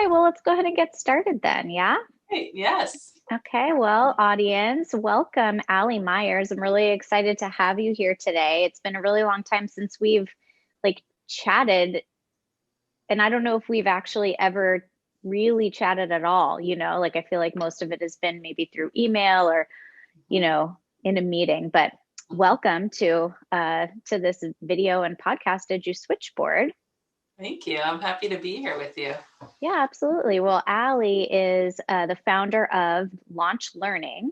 well, let's go ahead and get started then. Yeah. Great. Yes. Okay, well, audience, welcome Allie Myers. I'm really excited to have you here today. It's been a really long time since we've chatted, and I don't know if we've actually ever really chatted at all, like I feel like most of it has been maybe through email or, in a meeting, but welcome to this video and podcast Edu Switchboard. Thank you. I'm happy to be here with you. Yeah, absolutely. Well, Allie is the founder of Launch Learning,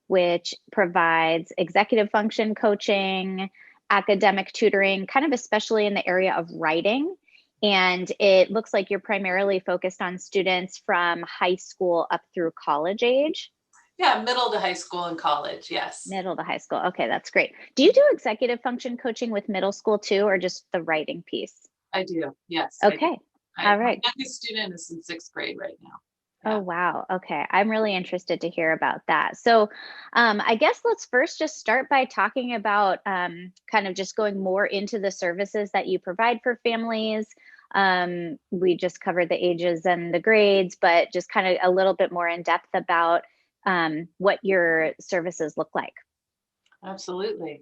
which provides executive function coaching, academic tutoring, kind of especially in the area of writing. And it looks like you're primarily focused on students from high school up through college age. Yeah, middle to high school and college. Yes. Middle to high school. Okay, that's great. Do you do executive function coaching with middle school too, or just the writing piece? I do. Yes, I do. Okay. All My right. youngest student is in sixth grade right now. Oh, Yeah. wow. Okay. I'm really interested to hear about that. So, I guess let's first just start by talking about kind of just going more into the services that you provide for families. We just covered the ages and the grades, but just kind of a little bit more in depth about what your services look like. Absolutely.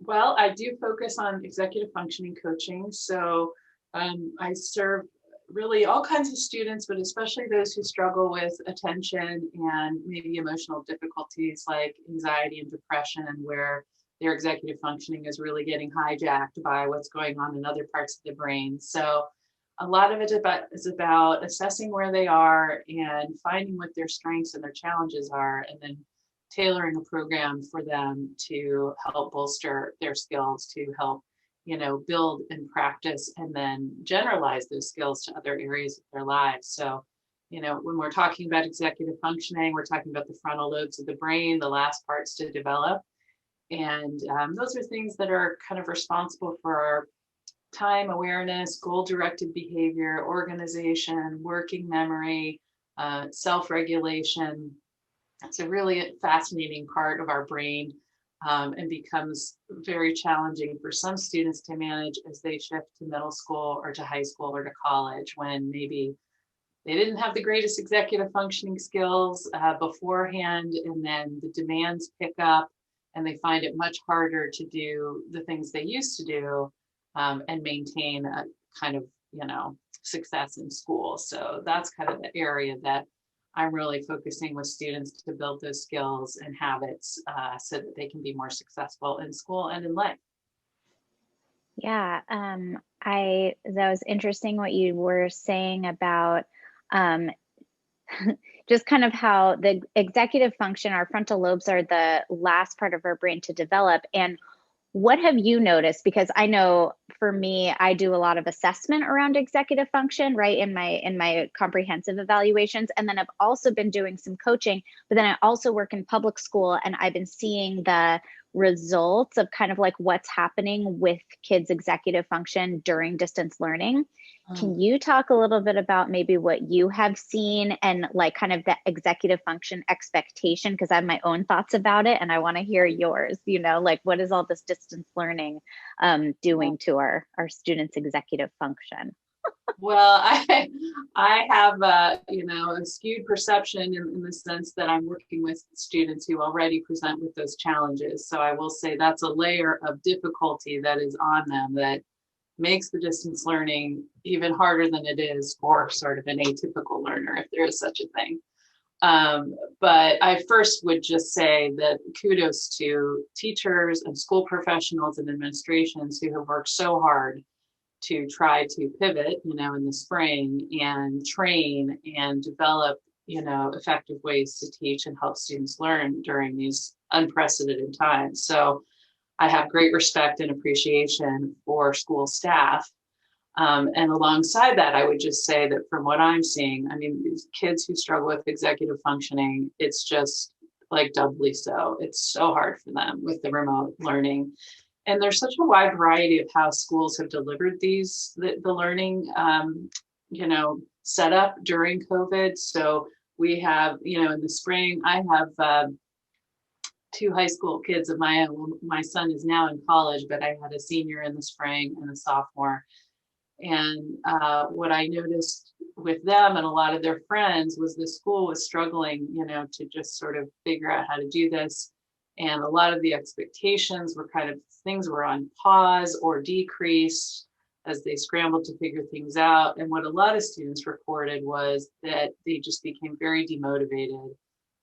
Well, I do focus on executive functioning coaching. So I serve really all kinds of students, but especially those who struggle with attention and maybe emotional difficulties like anxiety and depression, where their executive functioning is really getting hijacked by what's going on in other parts of the brain. So a lot of it is about assessing where they are and finding what their strengths and their challenges are, and then tailoring a program for them to help bolster their skills, to help build and practice and then generalize those skills to other areas of their lives. So when we're talking about executive functioning, we're talking about the frontal lobes of the brain, the last parts to develop, and those are things that are kind of responsible for our time awareness, goal directed behavior, organization, working memory, self-regulation. It's a really fascinating part of our brain, and becomes very challenging for some students to manage as they shift to middle school or to high school or to college, when maybe they didn't have the greatest executive functioning skills beforehand, and then the demands pick up and they find it much harder to do the things they used to do, and maintain a kind of success in school. So that's kind of the area that I'm really focusing with students, to build those skills and habits so that they can be more successful in school and in life. Yeah, that was interesting what you were saying about um, just kind of how the executive function, our frontal lobes are the last part of our brain to develop. And what have you noticed? Because I know for me, I do a lot of assessment around executive function, right, in my comprehensive evaluations. And then I've also been doing some coaching, but then I also work in public school, and I've been seeing the results of kind of like what's happening with kids' executive function during distance learning. Can you talk a little bit about maybe what you have seen and like kind of the executive function expectation? Because I have my own thoughts about it and I want to hear yours, like what is all this distance learning doing to our students' executive function? Well, I have a skewed perception in the sense that I'm working with students who already present with those challenges. So I will say that's a layer of difficulty that is on them that makes the distance learning even harder than it is for sort of an atypical learner, if there is such a thing. But I first would just say that kudos to teachers and school professionals and administrations who have worked so hard to try to pivot, in the spring, and train and develop, effective ways to teach and help students learn during these unprecedented times. So I have great respect and appreciation for school staff. And alongside that, I would just say that from what I'm seeing, I mean, these kids who struggle with executive functioning, it's just like doubly so. It's so hard for them with the remote learning. And there's such a wide variety of how schools have delivered the learning, set up during COVID. So we have, in the spring, I have two high school kids of my own. My son is now in college, but I had a senior in the spring and a sophomore. And what I noticed with them and a lot of their friends was the school was struggling, to just sort of figure out how to do this. And a lot of the expectations were kind of things were on pause or decreased as they scrambled to figure things out. And what a lot of students reported was that they just became very demotivated.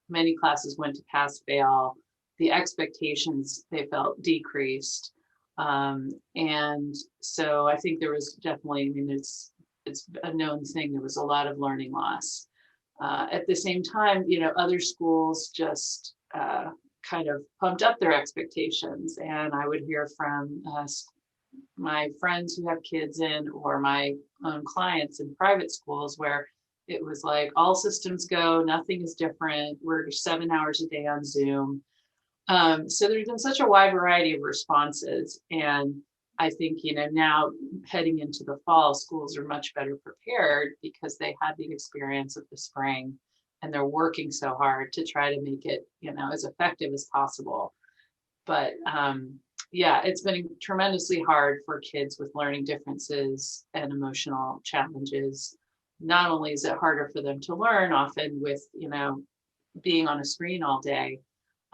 Many classes went to pass fail. The expectations they felt decreased. And so I think there was definitely, I mean, it's a known thing. There was a lot of learning loss. At the same time, other schools just kind of pumped up their expectations. And I would hear from my friends who have kids in, or my own clients in private schools, where it was like all systems go, nothing is different. We're 7 hours a day on Zoom. So there's been such a wide variety of responses. And I think, now heading into the fall, schools are much better prepared because they had the experience of the spring and they're working so hard to try to make it, as effective as possible. But yeah, it's been tremendously hard for kids with learning differences and emotional challenges. Not only is it harder for them to learn, often with, being on a screen all day,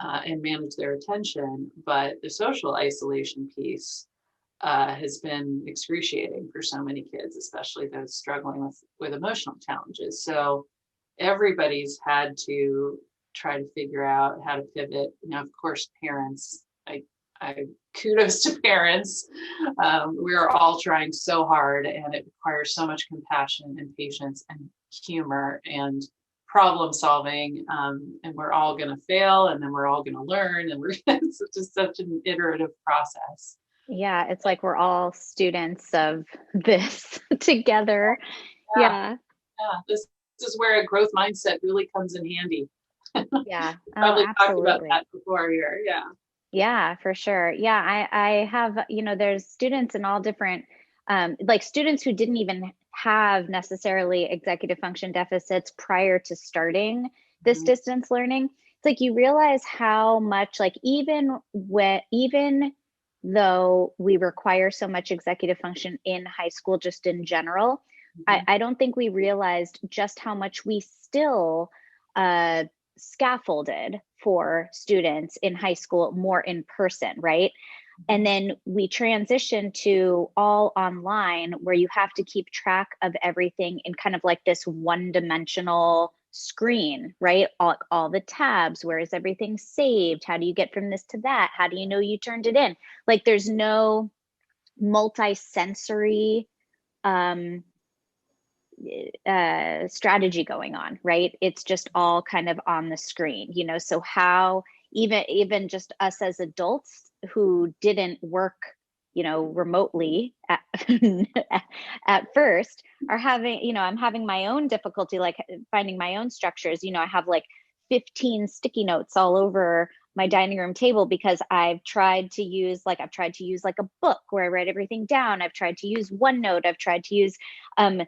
and manage their attention, but the social isolation piece has been excruciating for so many kids, especially those struggling with emotional challenges. So everybody's had to try to figure out how to pivot. Of course, parents, I kudos to parents. We are all trying so hard, and it requires so much compassion and patience and humor and problem solving, and we're all going to fail, and then we're all going to learn, and it's just such an iterative process. Yeah, it's like we're all students of this together. Yeah, Yeah. yeah. This is where a growth mindset really comes in handy. Yeah. Oh, Probably talked about absolutely. that before here. Yeah. Yeah, for sure. Yeah, I have, there's students in all different, like students who didn't even have necessarily executive function deficits prior to starting this Mhm. distance learning. It's like you realize how much, like even though we require so much executive function in high school, just in general, Mhm. I don't think we realized just how much we still uh, scaffolded for students in high school more in person, right? And then we transition to all online where you have to keep track of everything in kind of like this one dimensional screen, right? All the tabs, where is everything saved? How do you get from this to that? How do you know you turned it in? Like there's no multi-sensory um, strategy going on, right? It's just all kind of on the screen, so how even just us as adults who didn't work remotely at first are having, I'm having my own difficulty, like finding my own structures. I have like 15 sticky notes all over my dining room table because I've tried to use like a book where I write everything down. I've tried to use OneNote. I've tried to use um,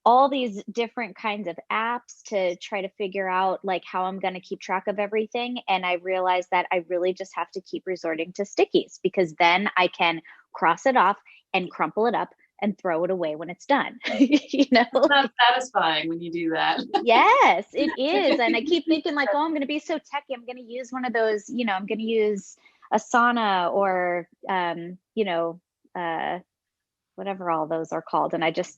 all these different kinds of apps to try to figure out like how I'm going to keep track of everything. And I realized that I really just have to keep resorting to stickies because then I can cross it off and crumple it up and throw it away when it's done. It's not satisfying when you do that. Yes, it is. And I keep thinking like, oh, I'm going to be so techy. I'm going to use one of those, I'm going to use Asana or, whatever all those are called. And I Google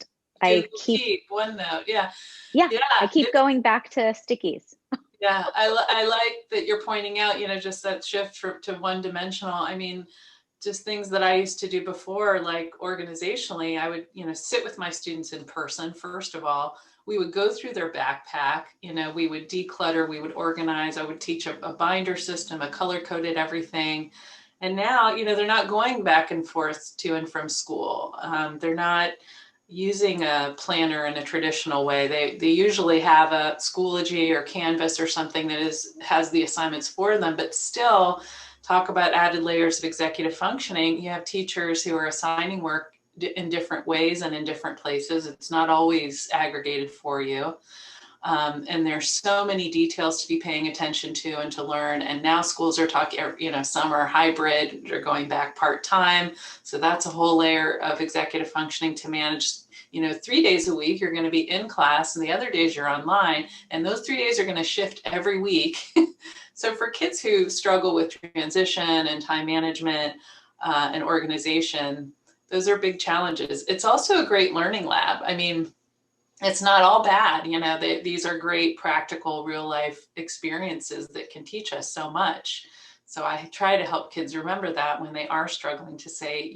keep Keep, OneNote. Yeah. yeah, Yeah. I keep going back to stickies. Yeah. I like that you're pointing out, just that shift to one dimensional. I mean, just things that I used to do before, like organizationally, I would, sit with my students in person. First of all, we would go through their backpack, we would declutter, we would organize, I would teach a binder system, a color coded everything. And now, they're not going back and forth to and from school. They're not using a planner in a traditional way. They usually have a Schoology or Canvas or something that has the assignments for them, but still talk about added layers of executive functioning. You have teachers who are assigning work in different ways and in different places. It's not always aggregated for you. And there's so many details to be paying attention to and to learn. And now schools are talking, some are hybrid, they're going back part-time. So that's a whole layer of executive functioning to manage. 3 days a week, you're going to be in class and the other days you're online. And those 3 days are going to shift every week. So for kids who struggle with transition and time management and organization, those are big challenges. It's also a great learning lab. I mean, it's not all bad. These are great practical real life experiences that can teach us so much. So I try to help kids remember that when they are struggling, to say,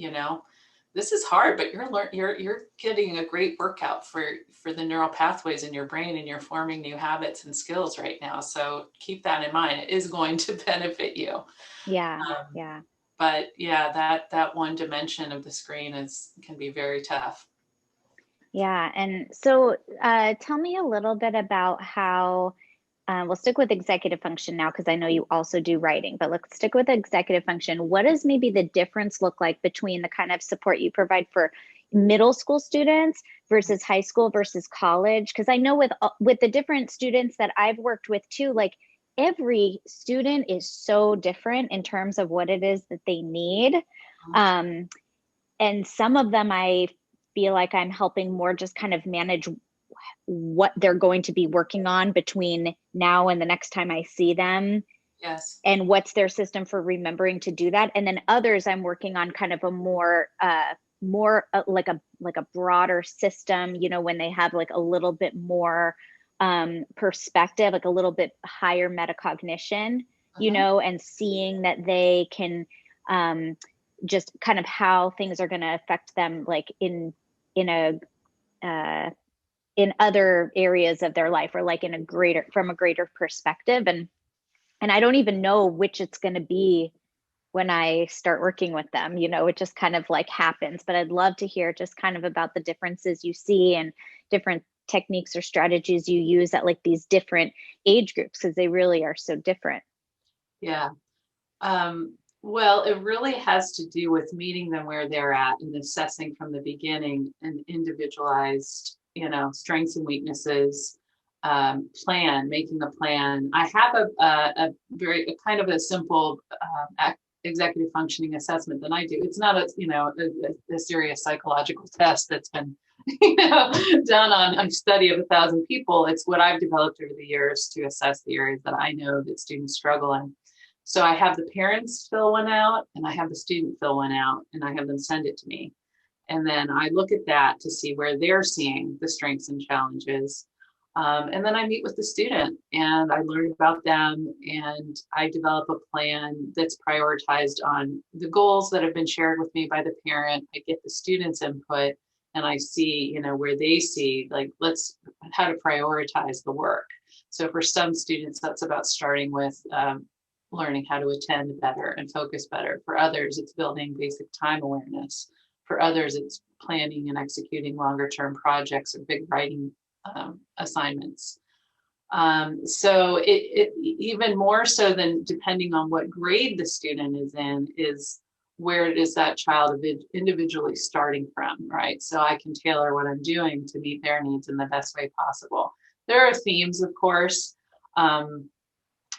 this is hard, but you're getting a great workout for the neural pathways in your brain, and you're forming new habits and skills right now. So keep that in mind. It is going to benefit you. Yeah. Um, Yeah. but yeah, that one dimension of the screen can be very tough. Yeah. And so tell me a little bit about how, we'll stick with executive function now, because I know you also do writing, but let's stick with executive function. What does maybe the difference look like between the kind of support you provide for middle school students versus high school versus college? Because I know with the different students that I've worked with too, like every student is so different in terms of what it is that they need. Um, and some of them I feel like I'm helping more just kind of manage what they're going to be working on between now and the next time I see them, Yes. and what's their system for remembering to do that. And then others I'm working on kind of a more like a broader system, when they have like a little bit more perspective, like a little bit higher metacognition, and seeing that they can just kind of how things are going to affect them, like in a in other areas of their life, or like from a greater perspective. And I don't even know which it's going to be when I start working with them. It just kind of like happens. But I'd love to hear just kind of about the differences you see and different techniques or strategies you use at like these different age groups, because they really are so different. Yeah. Well, it really has to do with meeting them where they're at and assessing from the beginning an individualized, strengths and weaknesses, making a plan. I have a kind of a simple executive functioning assessment that I do. It's not a serious psychological test that's been done on a study of 1,000 people. It's what I've developed over the years to assess the areas that I know that students struggle in. So I have the parents fill one out and I have the student fill one out, and I have them send it to me. And then I look at that to see where they're seeing the strengths and challenges. And then I meet with the student and I learn about them, and I develop a plan that's prioritized on the goals that have been shared with me by the parent. I get the student's input and I see, where they see like, how to prioritize the work. So for some students, that's about starting with learning how to attend better and focus better. For others, it's building basic time awareness. For others, it's planning and executing longer term projects or big writing assignments. So it even more so than depending on what grade the student is in, is where is that child individually starting from, right? So I can tailor what I'm doing to meet their needs in the best way possible. There are themes, of course.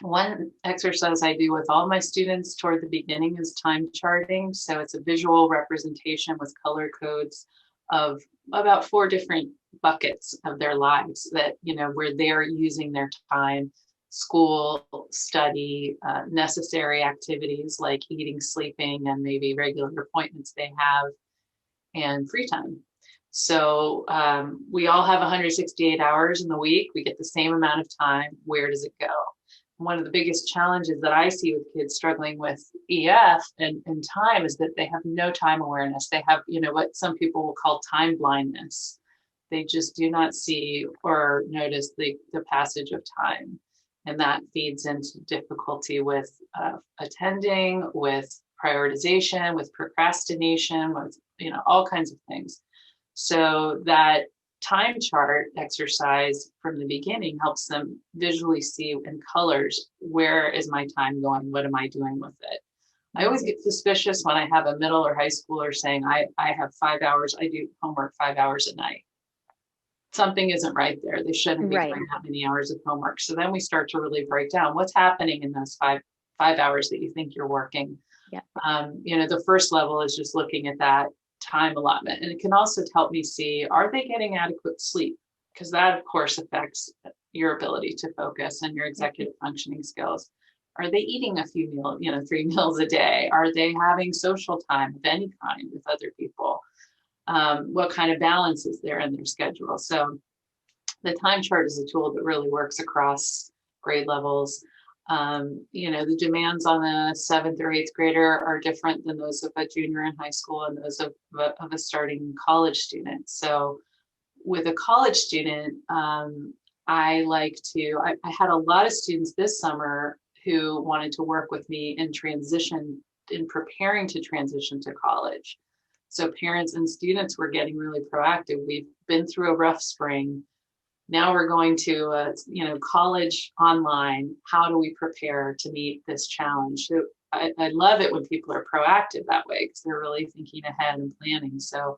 One exercise I do with all my students toward the beginning is time charting. So it's a visual representation with color codes of about 4 different buckets of their lives that, where they're using their time: school, study, necessary activities like eating, sleeping, and maybe regular appointments they have, and free time. So we all have 168 hours in the week. We get the same amount of time. Where does it go? One of the biggest challenges that I see with kids struggling with EF and time is that they have no time awareness. They have, what some people will call time blindness. They just do not see or notice the passage of time. And that feeds into difficulty with attending, with prioritization, with procrastination, with, all kinds of things. So that time chart exercise from the beginning helps them visually see in colors, where is my time going? What am I doing with it? I always get suspicious when I have a middle or high schooler saying, I have 5 hours, I do homework 5 hours a night. something isn't right there. They shouldn't be Right. doing that many hours of homework. So then we start to really break down what's happening in those five hours that you think you're working. Yep. The first level is just looking at that time allotment. And it can also help me see, are they getting adequate sleep? Because that, of course, affects your ability to focus and your Yep. executive functioning skills. Are they eating a few meals, 3 meals a day? Are they having social time of any kind with other people? What kind of balance is there in their schedule? So the time chart is a tool that really works across grade levels. The demands on a 7th or 8th grader are different than those of a junior in high school and those of a starting college student. So with a college student, I had a lot of students this summer who wanted to work with me in preparing to transition to college. So parents and students were getting really proactive. We've been through a rough spring. Now we're going to, college online. How do we prepare to meet this challenge? So I love it when people are proactive that way because they're really thinking ahead and planning. So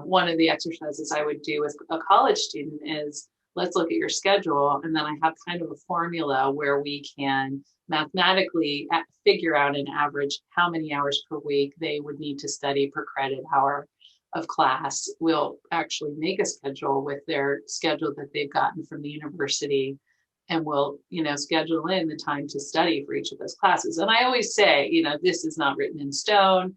one of the exercises I would do with a college student is let's look at your schedule. And then I have kind of a formula where we can mathematically figure out an average how many hours per week they would need to study per credit hour of class. We'll actually make a schedule with their schedule that they've gotten from the university. And we'll, schedule in the time to study for each of those classes. And I always say, this is not written in stone.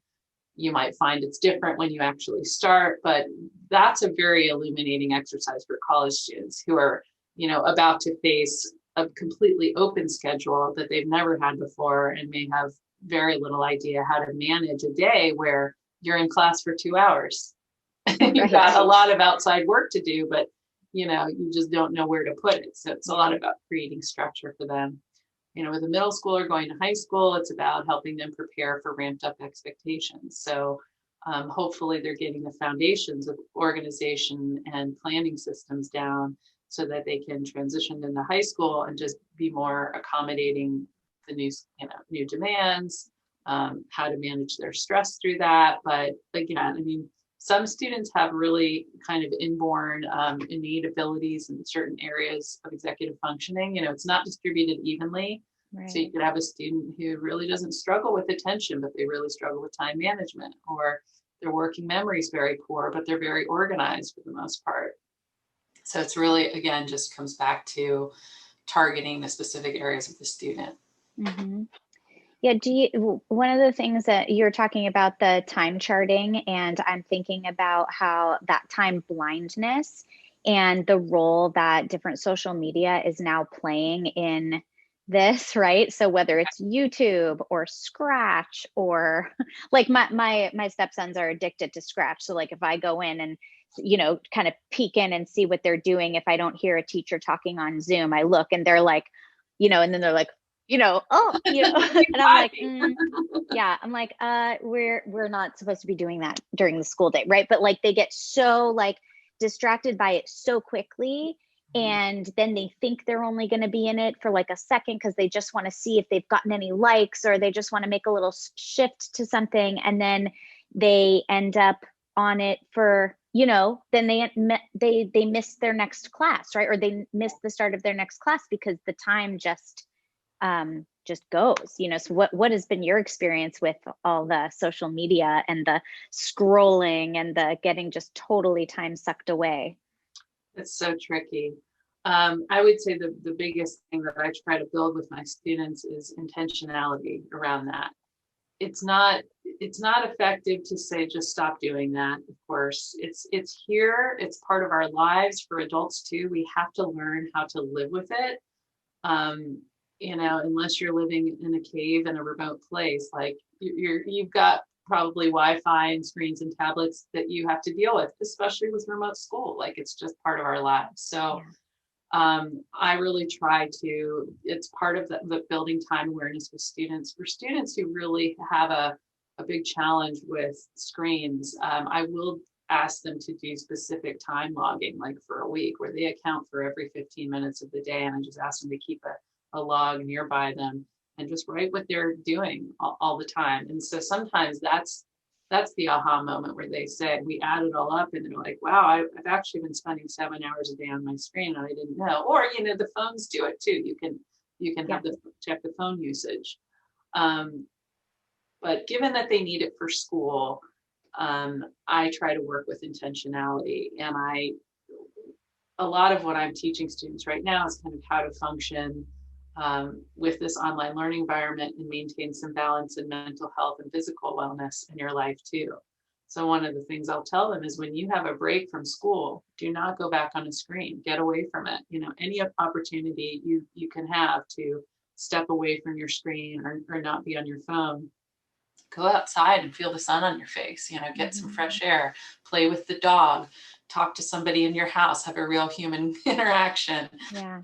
You might find it's different when you actually start, but that's a very illuminating exercise for college students who are, about to face a completely open schedule that they've never had before and may have very little idea how to manage a day where you're in class for 2 hours. You've got a lot of outside work to do, but you just don't know where to put it. So it's a lot about creating structure for them. With a middle schooler going to high school, it's about helping them prepare for ramped up expectations. So hopefully they're getting the foundations of organization and planning systems down so that they can transition into high school and just be more accommodating the new demands, how to manage their stress through that. But again, some students have really kind of inborn innate abilities in certain areas of executive functioning. It's not distributed evenly. Right. So you could have a student who really doesn't struggle with attention, but they really struggle with time management, or their working memory is very poor, but they're very organized for the most part. So it's really, again, just comes back to targeting the specific areas of the student. Mm-hmm. Yeah, one of the things that you're talking about, the time charting, and I'm thinking about how that time blindness and the role that different social media is now playing in this, right? So whether it's YouTube or Scratch, or like my stepsons are addicted to Scratch. So like if I go in and kind of peek in and see what they're doing, if I don't hear a teacher talking on Zoom, I look and they're like, and then they're like, and I'm like, yeah, I'm like, we're not supposed to be doing that during the school day, right? But like they get so like distracted by it so quickly, and then they think they're only going to be in it for like a second because they just want to see if they've gotten any likes, or they just want to make a little shift to something, and then they end up on it for then they miss their next class, right? Or they miss the start of their next class because the time just goes. So what has been your experience with all the social media and the scrolling and the getting just totally time sucked away? It's so tricky. I would say the biggest thing that I try to build with my students is intentionality around that. It's not effective to say just stop doing that. Of course, it's here. It's part of our lives. For adults too, we have to learn how to live with it. Unless you're living in a cave in a remote place, like you've got probably Wi-Fi and screens and tablets that you have to deal with, especially with remote school. Like it's just part of our lives. So I really try to, it's part of the building time awareness with students. For students who really have a big challenge with screens, I will ask them to do specific time logging, like for a week, where they account for every 15 minutes of the day. And I just ask them to keep a log nearby them and just write what they're doing all the time. And so sometimes that's that's the aha moment where they say, we add it all up and they're like, wow, I've actually been spending 7 hours a day on my screen and I didn't know. Or, the phones do it too. You can Yeah. have the check the phone usage. Um, but given that they need it for school, I try to work with intentionality. And a lot of what I'm teaching students right now is kind of how to function with this online learning environment and maintain some balance in mental health and physical wellness in your life too. So one of the things I'll tell them is when you have a break from school, do not go back on a screen, get away from it. Any opportunity you can have to step away from your screen or not be on your phone, go outside and feel the sun on your face, get some fresh air, play with the dog, talk to somebody in your house, have a real human interaction. Yeah.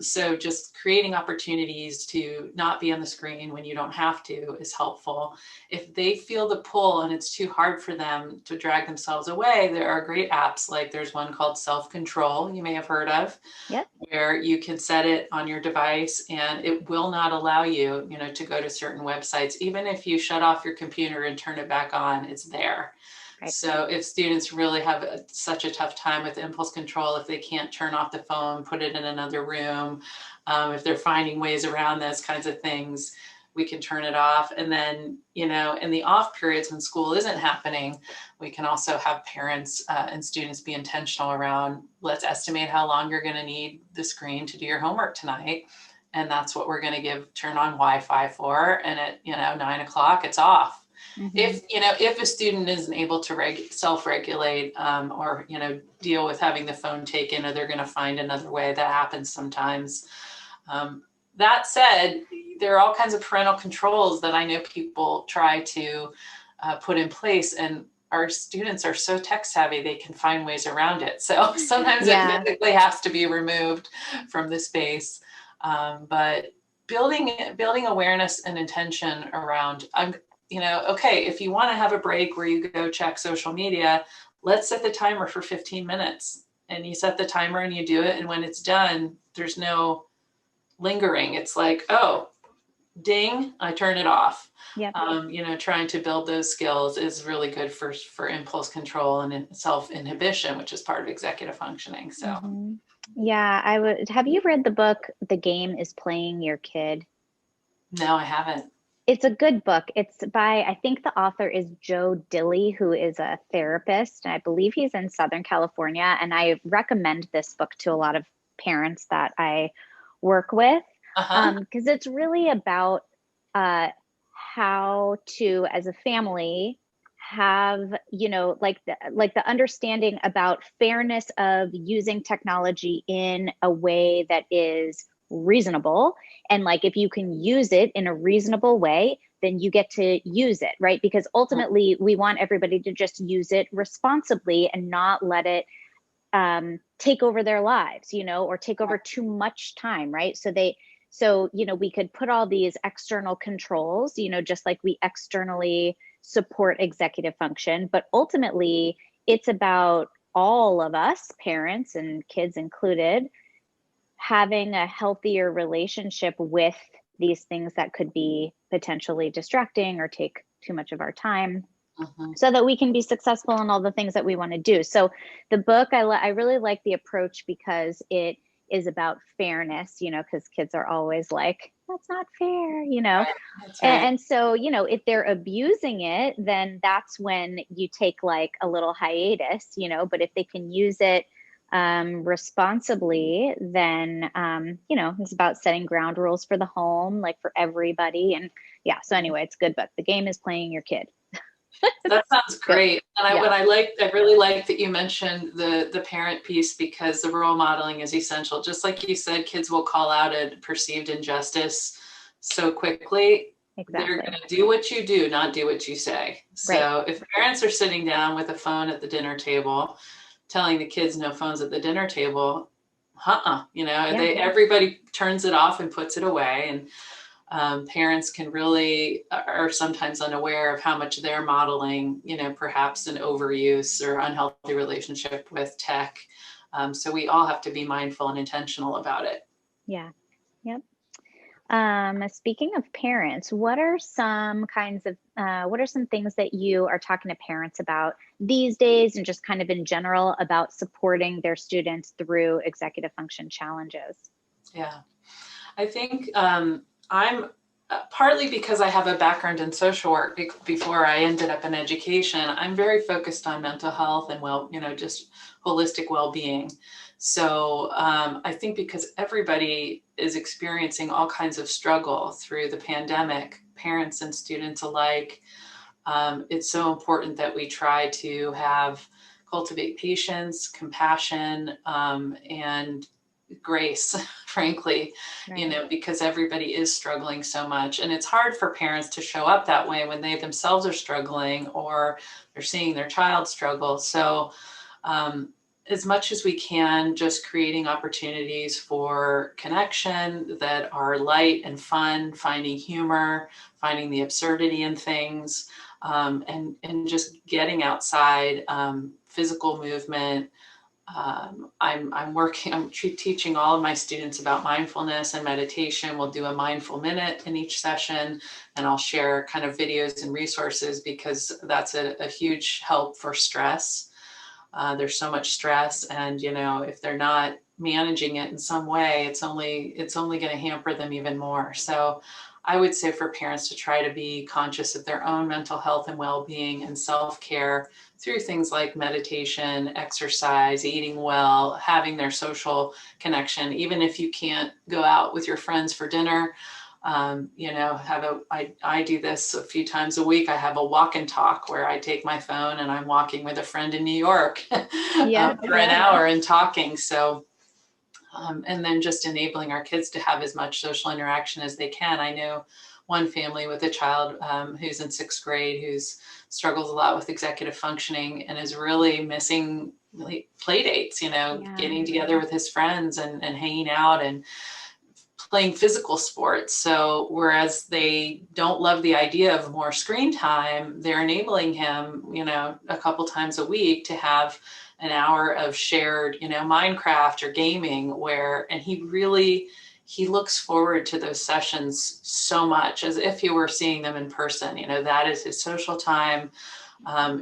So just creating opportunities to not be on the screen when you don't have to is helpful. If they feel the pull and it's too hard for them to drag themselves away, there are great apps. Like there's one called Self-Control, you may have heard of, Yep. where you can set it on your device and it will not allow you, to go to certain websites. Even if you shut off your computer and turn it back on, it's there. Right. So if students really have such a tough time with impulse control, if they can't turn off the phone, put it in another room, if they're finding ways around those kinds of things, we can turn it off. And then, in the off periods when school isn't happening, we can also have parents and students be intentional around, let's estimate how long you're going to need the screen to do your homework tonight. And that's what we're going to turn on Wi-Fi for. And at, 9 o'clock, it's off. If a student isn't able to self-regulate or deal with having the phone taken, or they're going to find another way, that happens sometimes. That said, there are all kinds of parental controls that I know people try to put in place, and our students are so tech savvy they can find ways around it. So sometimes it physically has to be removed from the space, but building awareness and intention around, okay, if you want to have a break where you go check social media, let's set the timer for 15 minutes. And you set the timer and you do it. And when it's done, there's no lingering. It's like, oh, ding, I turn it off. Yep. Trying to build those skills is really good for impulse control and self-inhibition, which is part of executive functioning. So Yeah, I would. Have you read the book, The Game is Playing Your Kid? No, I haven't. It's a good book. It's by, I think the author is Joe Dilley, who is a therapist. And I believe he's in Southern California. And I recommend this book to a lot of parents that I work with, because it's really about how to, as a family, have, like the understanding about fairness of using technology in a way that is reasonable. And like, if you can use it in a reasonable way, then you get to use it, right? Because ultimately we want everybody to just use it responsibly and not let it take over their lives, or take over too much time, right? So we could put all these external controls, just like we externally support executive function, but ultimately it's about all of us, parents and kids included, having a healthier relationship with these things that could be potentially distracting or take too much of our time, so that we can be successful in all the things that we want to do. So the book, I really like the approach because it is about fairness, because kids are always like, that's not fair, Right. That's right. and so, if they're abusing it, then that's when you take like a little hiatus, but if they can use it responsibly, then, it's about setting ground rules for the home, like for everybody. And yeah, so anyway, it's a good book. The Game is Playing Your Kid. That sounds great. And I really like that you mentioned the parent piece, because the role modeling is essential. Just like you said, kids will call out a perceived injustice so quickly. Exactly. They're going to do what you do, not do what you say. So if parents are sitting down with a phone at the dinner table, telling the kids no phones at the dinner table, everybody turns it off and puts it away. And parents are sometimes unaware of how much they're modeling, perhaps an overuse or unhealthy relationship with tech. So we all have to be mindful and intentional about it. Yeah. Yep. Speaking of parents, what are some kinds of, what are some things that you are talking to parents about these days and just kind of in general about supporting their students through executive function challenges? Yeah, I think I'm partly because I have a background in social work before I ended up in education. I'm very focused on mental health and just holistic well-being. So I think because everybody is experiencing all kinds of struggle through the pandemic, parents and students alike, it's so important that we try to cultivate patience, compassion, and grace, frankly, Right. because everybody is struggling so much. And it's hard for parents to show up that way when they themselves are struggling or they're seeing their child struggle. So, as much as we can, just creating opportunities for connection that are light and fun, finding humor, finding the absurdity in things, and just getting outside, physical movement. I'm teaching all of my students about mindfulness and meditation. We'll do a mindful minute in each session, and I'll share kind of videos and resources because that's a huge help for stress. There's so much stress, and if they're not managing it in some way, it's only going to hamper them even more. So I would say for parents to try to be conscious of their own mental health and well-being and self-care through things like meditation, exercise, eating well, having their social connection. Even if you can't go out with your friends for dinner, I do this a few times a week. I have a walk and talk where I take my phone and I'm walking with a friend in New York Yep, for an yep. hour and talking. So, and then just enabling our kids to have as much social interaction as they can. I know one family with a child who's in sixth grade who's struggles a lot with executive functioning and is really missing play dates, Yeah. getting together with his friends and hanging out and playing physical sports. So whereas they don't love the idea of more screen time, they're enabling him, a couple times a week to have an hour of shared, Minecraft or gaming and he looks forward to those sessions so much as if he were seeing them in person. That is his social time.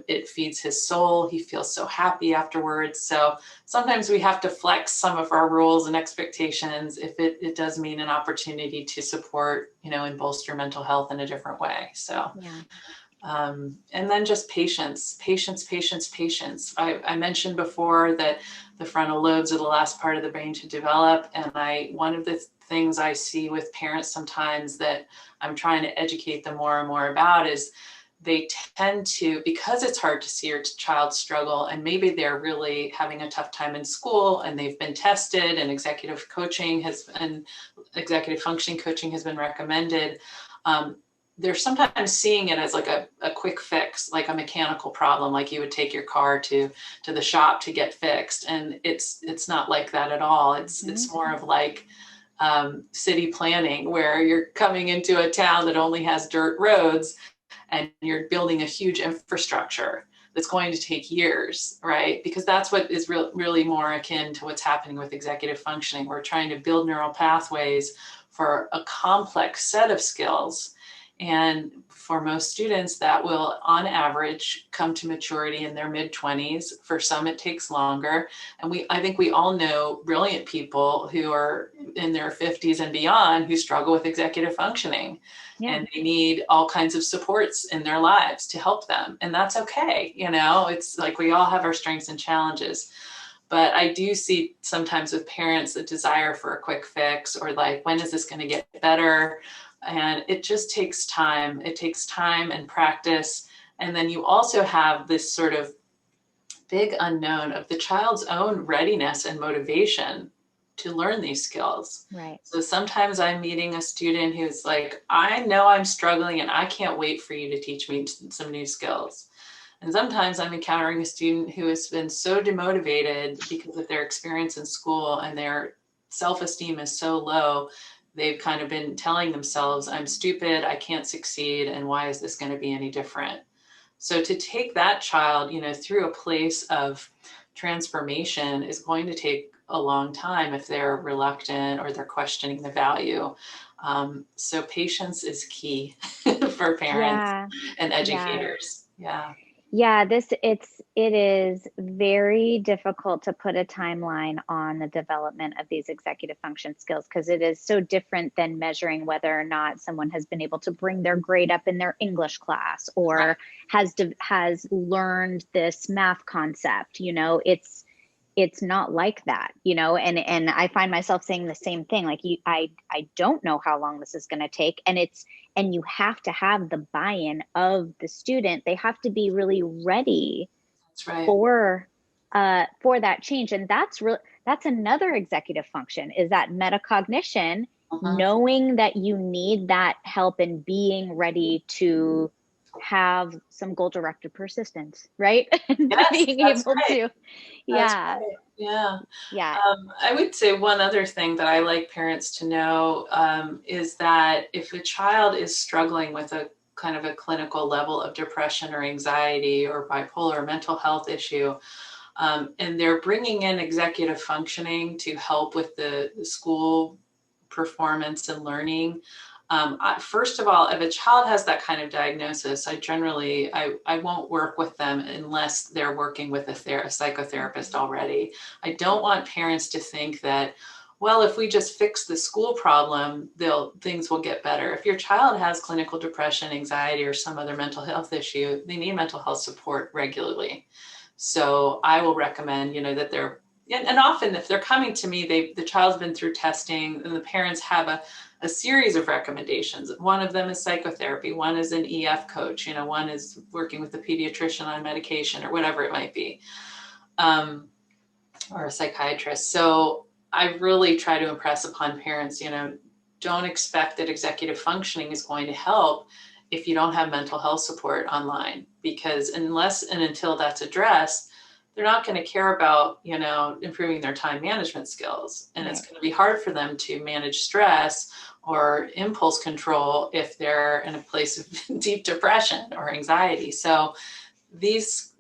It feeds his soul. He feels so happy afterwards. So sometimes we have to flex some of our rules and expectations if it does mean an opportunity to support, and bolster mental health in a different way. So, Yeah. and then just patience, patience, patience, patience. I mentioned before that the frontal lobes are the last part of the brain to develop. And one of the things I see with parents sometimes that I'm trying to educate them more and more about is they tend to, because it's hard to see your child struggle and maybe they're really having a tough time in school and they've been tested and executive functioning coaching has been recommended. They're sometimes seeing it as like a quick fix, like a mechanical problem, like you would take your car to the shop to get fixed. And it's not like that at all. Mhm. It's more of like city planning, where you're coming into a town that only has dirt roads and you're building a huge infrastructure that's going to take years, right? Because that's what is really more akin to what's happening with executive functioning. We're trying to build neural pathways for a complex set of skills. And for most students, that will, on average, come to maturity in their mid-20s. For some, it takes longer. And I think we all know brilliant people who are in their 50s and beyond who struggle with executive functioning, Yeah. and they need all kinds of supports in their lives to help them. And that's okay. It's like we all have our strengths and challenges. But I do see sometimes with parents a desire for a quick fix, or like, when is this going to get better? And it just takes time. It takes time and practice. And then you also have this sort of big unknown of the child's own readiness and motivation to learn these skills. Right. So sometimes I'm meeting a student who's like, I know I'm struggling and I can't wait for you to teach me some new skills. And sometimes I'm encountering a student who has been so demotivated because of their experience in school and their self-esteem is so low. They've kind of been telling themselves, I'm stupid, I can't succeed, and why is this going to be any different? So to take that child, through a place of transformation is going to take a long time if they're reluctant or they're questioning the value. So patience is key for parents Yeah. and Yeah. educators. Yeah, Yeah, it is very difficult to put a timeline on the development of these executive function skills because it is so different than measuring whether or not someone has been able to bring their grade up in their English class right. or has learned this math concept. It's not like that, and I find myself saying the same thing, like, I don't know how long this is going to take, and you have to have the buy-in of the student. They have to be really ready That's right. for that change, and that's another executive function, is that metacognition, Mhm. knowing that you need that help and being ready to have some goal directed persistence, right? And Yes, being that's able right. to, That's yeah, right. Yeah. yeah, I would say one other thing that I like parents to know is that if a child is struggling with a kind of a clinical level of depression or anxiety or bipolar or mental health issue, and they're bringing in executive functioning to help with the school performance and learning. First of all, if a child has that kind of diagnosis, I won't work with them unless they're working with a psychotherapist mhm, already. I don't want parents to think that, well, if we just fix the school problem, things will get better. If your child has clinical depression, anxiety, or some other mental health issue, they need mental health support regularly. So I will recommend, that and often if they're coming to me, the child's been through testing and the parents have a series of recommendations. One of them is psychotherapy, one is an EF coach, one is working with a pediatrician on medication or whatever it might be, or a psychiatrist. So I really try to impress upon parents, don't expect that executive functioning is going to help if you don't have mental health support online, because unless and until that's addressed, they're not going to care about, improving their time management skills. And it's right, going to be hard for them to manage stress or impulse control if they're in a place of deep depression or anxiety. So this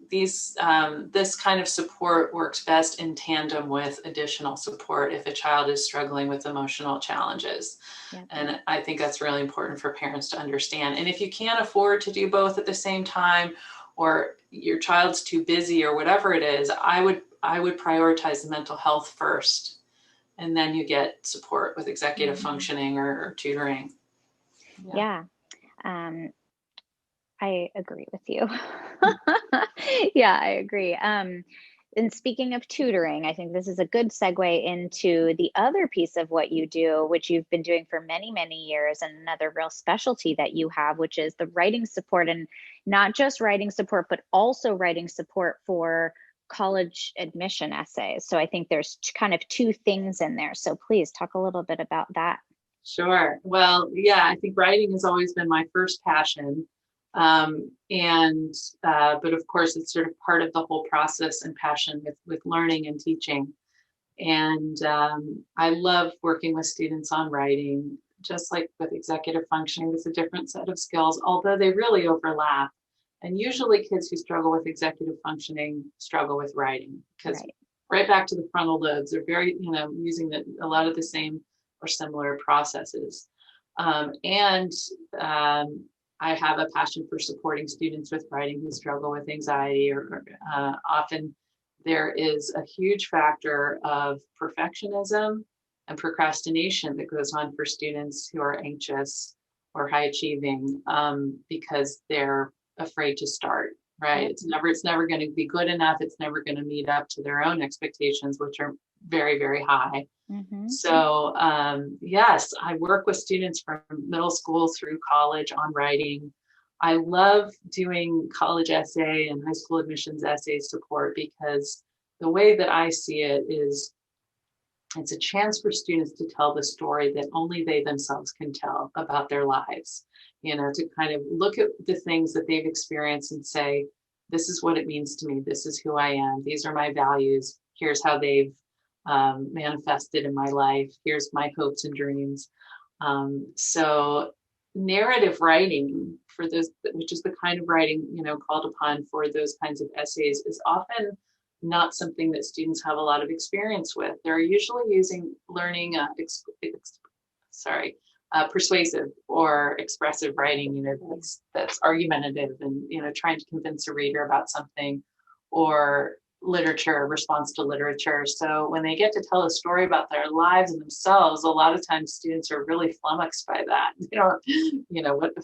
kind of support works best in tandem with additional support if a child is struggling with emotional challenges. yeah, And I think that's really important for parents to understand. And if you can't afford to do both at the same time, or your child's too busy or whatever it is, I would prioritize the mental health first, and then you get support with executive mhm, functioning or tutoring. Yeah. yeah. um I agree with you. Yeah, I agree. And speaking of tutoring, I think this is a good segue into the other piece of what you do, which you've been doing for many, many years, and another real specialty that you have, which is the writing support, and not just writing support, but also writing support for college admission essays. So I think there's kind of two things in there. So please talk a little bit about that. Sure. Well, yeah, I think writing has always been my first passion. And but of course it's sort of part of the whole process and passion with learning and teaching. And I love working with students on writing. Just like with executive functioning, it's a different set of skills, although they really overlap. And usually kids who struggle with executive functioning struggle with writing, because Right. right back to the frontal lobes, they're very, using a lot of the same or similar processes. And I have a passion for supporting students with writing who struggle with anxiety, or often there is a huge factor of perfectionism and procrastination that goes on for students who are anxious or high achieving, because they're afraid to start. Right? Yep. It's never going to be good enough. It's never going to meet up to their own expectations, which are very, very high. Hmm. So yes, I work with students from middle school through college on writing. I love doing college essay and high school admissions essay support, because the way that I see it is it's a chance for students to tell the story that only they themselves can tell about their lives. To kind of look at the things that they've experienced and say, this is what it means to me. This is who I am. These are my values. Here's how they've manifested in my life. Here's my hopes and dreams. So narrative writing for those, which is the kind of writing, called upon for those kinds of essays, is often not something that students have a lot of experience with. They're usually using learning, sorry, persuasive or expressive writing, that's argumentative and, trying to convince a reader about something, or literature, response to literature. So when they get to tell a story about their lives and themselves, a lot of times students are really flummoxed by that.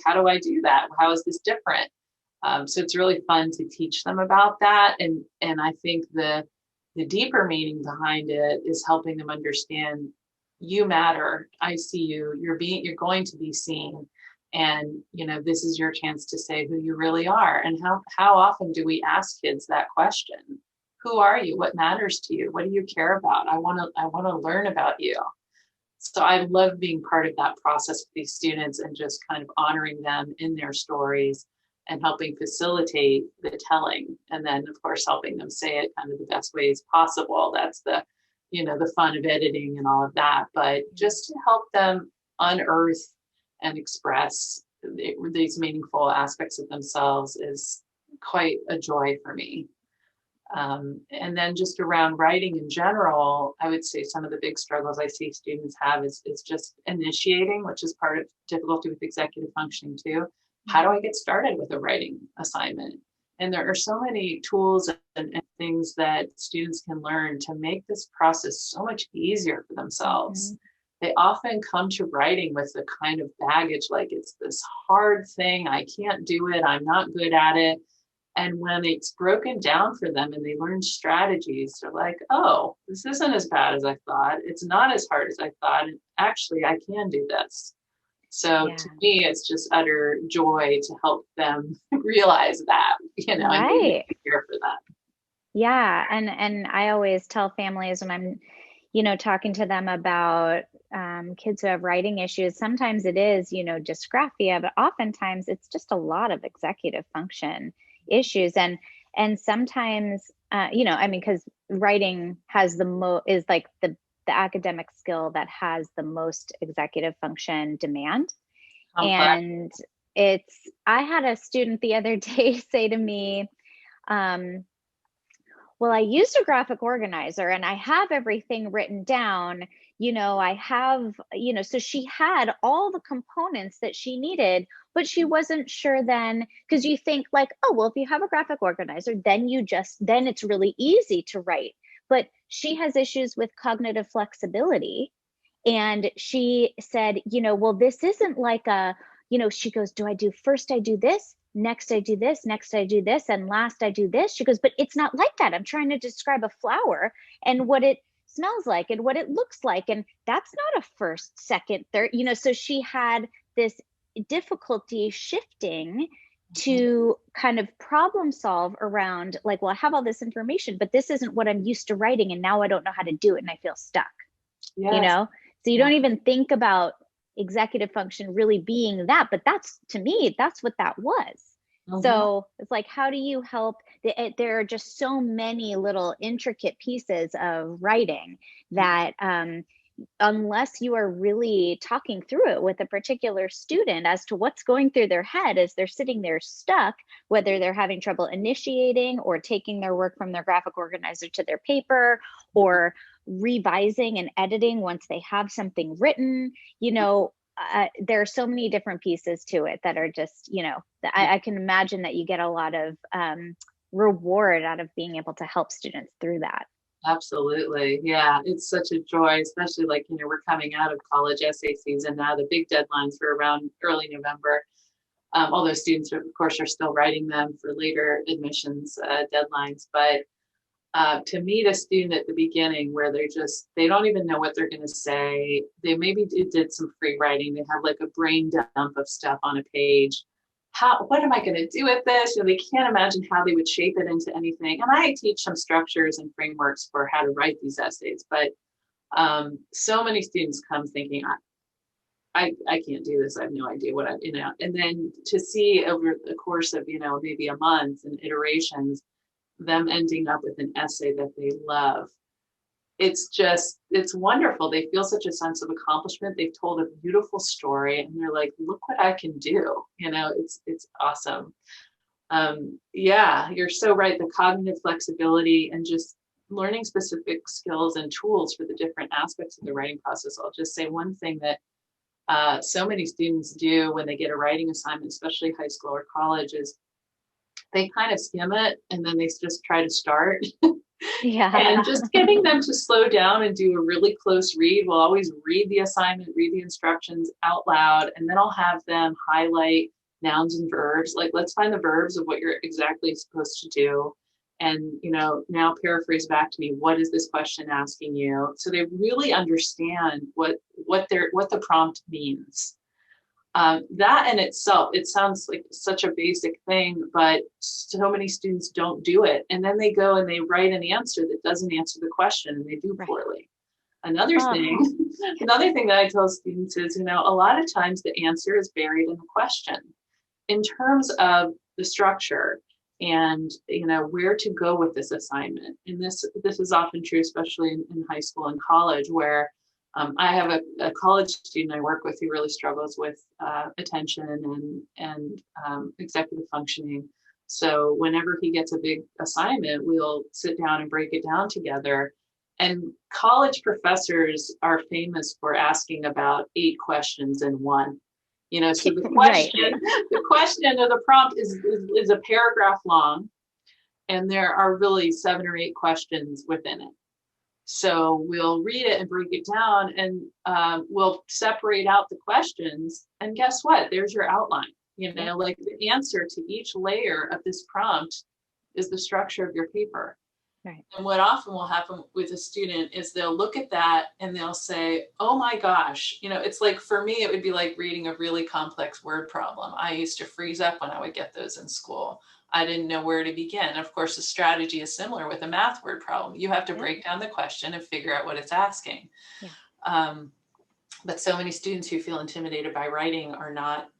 How do I do that? How is this different? So it's really fun to teach them about that. And I think the deeper meaning behind it is helping them understand, you matter. I see you. You're going to be seen. And, this is your chance to say who you really are. And how often do we ask kids that question? Who are you? What matters to you? What do you care about? I want to learn about you. So I love being part of that process with these students and just kind of honoring them in their stories and helping facilitate the telling. And then, of course, helping them say it kind of the best ways possible. That's the fun of editing and all of that. But just to help them unearth and express these meaningful aspects of themselves is quite a joy for me. And then just around writing in general, I would say some of the big struggles I see students have is just initiating, which is part of difficulty with executive functioning too. How do I get started with a writing assignment? And there are so many tools and things that students can learn to make this process so much easier for themselves. They often come to writing with a kind of baggage, like it's this hard thing, I can't do it, I'm not good at it. And when it's broken down for them and they learn strategies, they're like, oh, this isn't as bad as I thought. It's not as hard as I thought. And actually, I can do this. So to me, it's just utter joy to help them realize that, and be here for them. Yeah. And I always tell families when I'm, talking to them about kids who have writing issues, sometimes it is, dysgraphia, but oftentimes it's just a lot of executive function issues. And sometimes, because writing has is like the academic skill that has the most executive function demand. And I had a student the other day say to me, well, I used a graphic organizer and I have everything written down, I have, so she had all the components that she needed, but she wasn't sure then, because you think like, oh, well, if you have a graphic organizer, then it's really easy to write. But she has issues with cognitive flexibility. And she said, well, this isn't like she goes, first I do this, next I do this, next I do this, and last I do this. She goes, but it's not like that. I'm trying to describe a flower and what it smells like and what it looks like. And that's not a first, second, third, so she had this difficulty shifting to kind of problem solve around like, well, I have all this information, but this isn't what I'm used to writing. And now I don't know how to do it. And I feel stuck, So you don't even think about executive function really being that, but to me, that's what that was. So it's like, how do you help? There are just so many little intricate pieces of writing that unless you are really talking through it with a particular student as to what's going through their head as they're sitting there stuck, whether they're having trouble initiating or taking their work from their graphic organizer to their paper or revising and editing once they have something written, there are so many different pieces to it that are just, I can imagine that you get a lot of reward out of being able to help students through that. Absolutely. Yeah. It's such a joy, especially like, we're coming out of college essay season now. The big deadlines are around early November. Although students, of course, are still writing them for later admissions deadlines. But to meet a student at the beginning where they don't even know what they're going to say. They maybe did some free writing. They have like a brain dump of stuff on a page. What am I going to do with this? They can't imagine how they would shape it into anything. And I teach some structures and frameworks for how to write these essays, but so many students come thinking, I can't do this. I have no idea what and then to see over the course of, maybe a month and iterations, them ending up with an essay that they love. It's wonderful. They feel such a sense of accomplishment. They've told a beautiful story and they're like, look what I can do. It's awesome. You're so right. The cognitive flexibility and just learning specific skills and tools for the different aspects of the writing process. I'll just say one thing that so many students do when they get a writing assignment, especially high school or college, is they kind of skim it and then they just try to start. Yeah. And just getting them to slow down and do a really close read. We'll always read the assignment, read the instructions out loud, and then I'll have them highlight nouns and verbs. Like, let's find the verbs of what you're exactly supposed to do. And, now paraphrase back to me, what is this question asking you? So they really understand what the prompt means. That in itself, it sounds like such a basic thing, but so many students don't do it. And then they go and they write an answer that doesn't answer the question and they do Right. poorly. Another Oh, thing, another thing that I tell students is, a lot of times the answer is buried in the question in terms of the structure and, where to go with this assignment. And this is often true, especially in high school and college, where I have a college student I work with who really struggles with attention and executive functioning. So whenever he gets a big assignment, we'll sit down and break it down together. And college professors are famous for asking about 8 questions in one. So the right. question or the prompt is a paragraph long, and there are really 7 or 8 questions within it. So we'll read it and break it down, and we'll separate out the questions. And guess what? There's your outline. Yep. Like the answer to each layer of this prompt is the structure of your paper. Right. And what often will happen with a student is they'll look at that and they'll say, oh my gosh, it's like, for me, it would be like reading a really complex word problem. I used to freeze up when I would get those in school. I didn't know where to begin. Of course, the strategy is similar with a math word problem. You have to break down the question and figure out what it's asking. Yeah. But so many students who feel intimidated by writing are not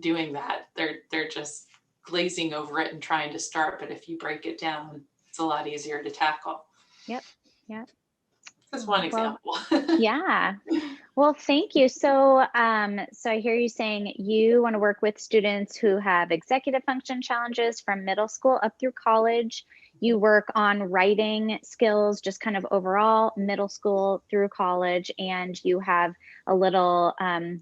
doing that. They're just glazing over it and trying to start. But if you break it down, it's a lot easier to tackle. Yep. Yep. That's one Well, example. yeah. Well, thank you. So, so I hear you saying you want to work with students who have executive function challenges from middle school up through college. You work on writing skills, just kind of overall middle school through college, and you have a little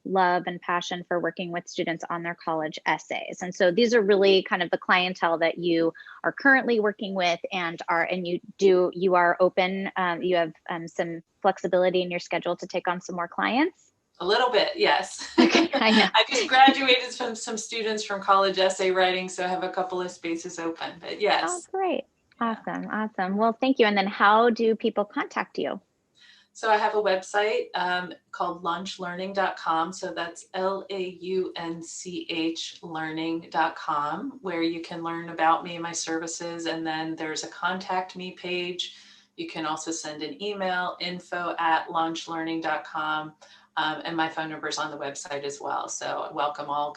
love and passion for working with students on their college essays. And so these are really kind of the clientele that you are currently working with, and you are open. You have some flexibility in your schedule to take on some more clients. A little bit, yes. Okay, I know. I just graduated from some students from college essay writing, so I have a couple of spaces open, but Oh, yes. great. Yeah. Awesome. Awesome. Well, thank you. And then how do people contact you? So I have a website called launchlearning.com. So that's LAUNCH learning.com, where you can learn about me, my services, and then there's a contact me page. You can also send an email, info@launchlearning.com. And my phone number is on the website as well. So I welcome all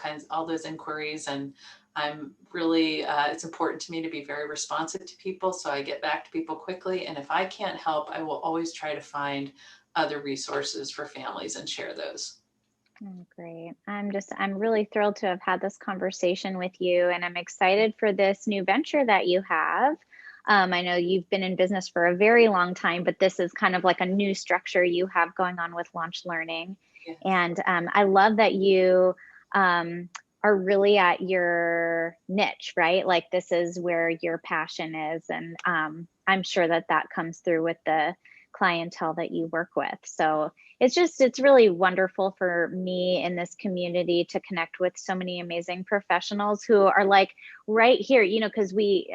those inquiries, and I'm really, it's important to me to be very responsive to people, so I get back to people quickly. And if I can't help, I will always try to find other resources for families and share those. Oh, great. I'm really thrilled to have had this conversation with you, and I'm excited for this new venture that you have. I know you've been in business for a very long time, but this is kind of like a new structure you have going on with Launch Learning. Yes. And I love that you are really at your niche, right? Like this is where your passion is. And I'm sure that comes through with the clientele that you work with. So it's really wonderful for me in this community to connect with so many amazing professionals who are like right here, because we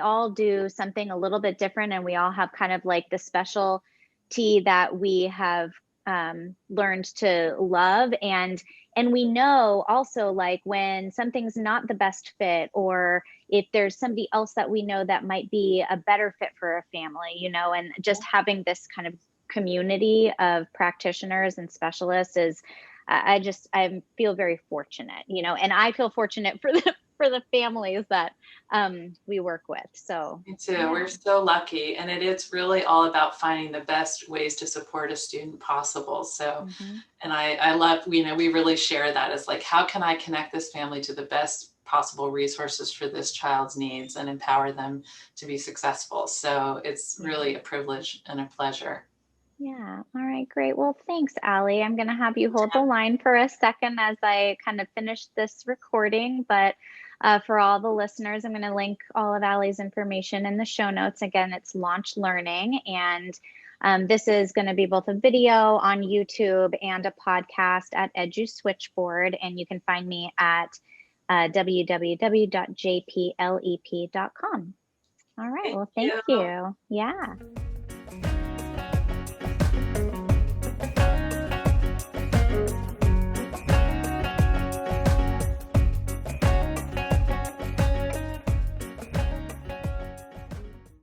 all do something a little bit different, and we all have kind of like the specialty that we have learned to love, and we know also like when something's not the best fit, or if there's somebody else that we know that might be a better fit for a family, and just having this kind of community of practitioners and specialists is I feel very fortunate, and I feel fortunate for the families that we work with. So Me too. yeah. We're so lucky, and it's really all about finding the best ways to support a student possible. So, Mm-hmm. and I love, we really share that. It's like, how can I connect this family to the best possible resources for this child's needs and empower them to be successful? So it's really a privilege and a pleasure. Yeah. All right, great. Well, thanks, Allie. I'm going to have you hold the line for a second as I kind of finish this recording. But for all the listeners, I'm going to link all of Allie's information in the show notes. Again, it's Launch Learning. And this is going to be both a video on YouTube and a podcast at Edu Switchboard. And you can find me at www.jplep.com. All right. Thank Well, thank you. you. Yeah.